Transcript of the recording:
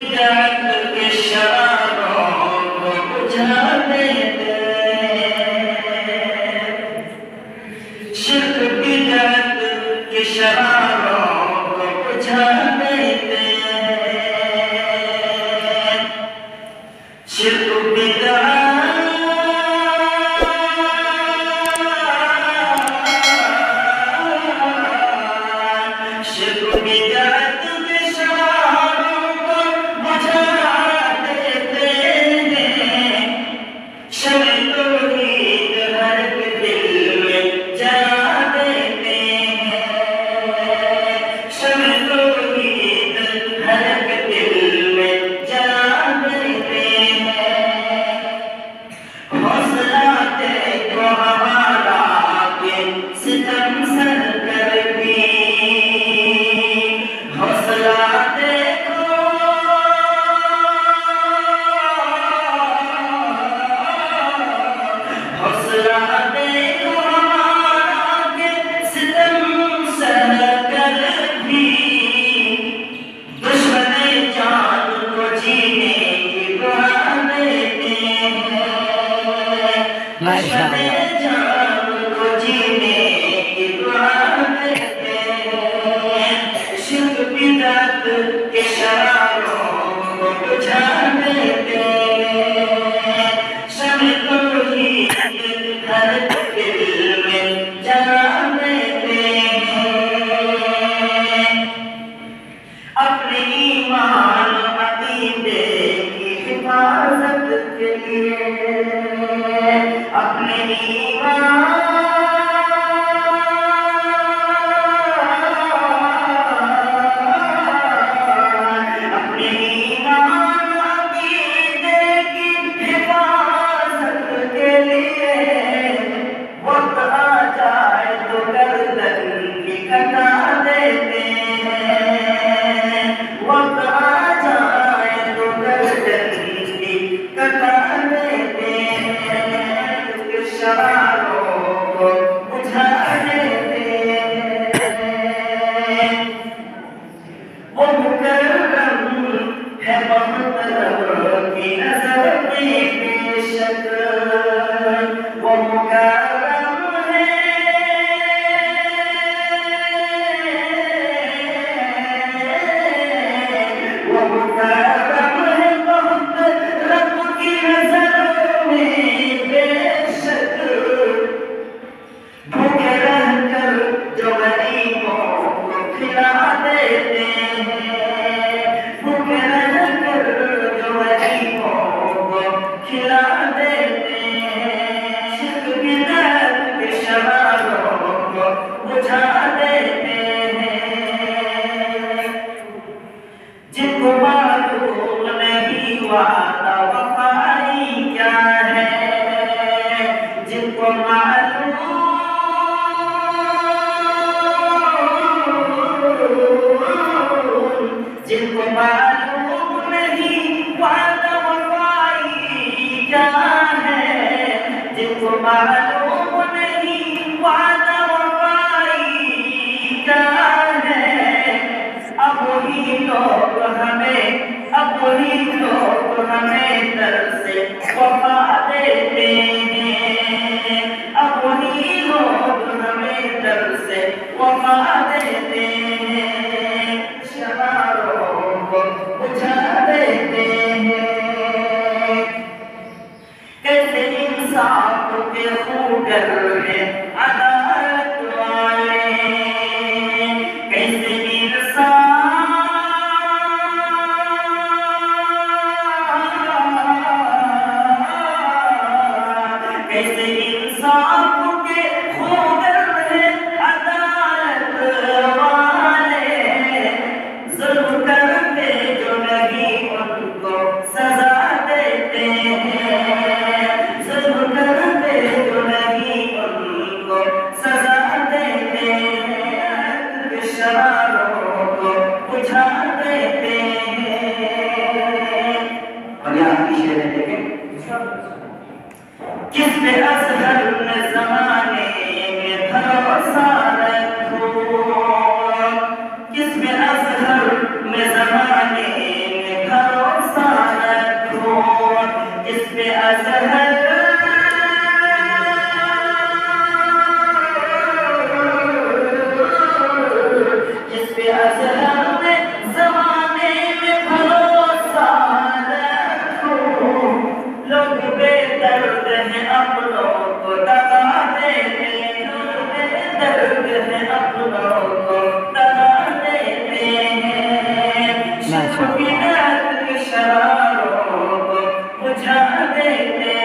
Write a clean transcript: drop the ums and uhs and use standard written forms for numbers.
बिदअत के शरारों को बुझा देते, शिर्क बिदअत के शरारों को बुझा देते, शिर्क बिदअत के शरारों को बुझा देते, शम्म तौहीद हर दिल में जला देते, अपने ईमान अकीदे की हिफाजत के लिए, अपने ईमान हमें दर से वफा देते हैं, अब वही लोग हमें दर से वफा देते हैं, शरारों को बुझा देते हैं। कैसे इंसाफ के खूगर हैं अदालत वाले, कैसे किस पे असहर ज़माने में भरोसा रखो, किस पे असहर में ज़माने में भरोसा बुझा देते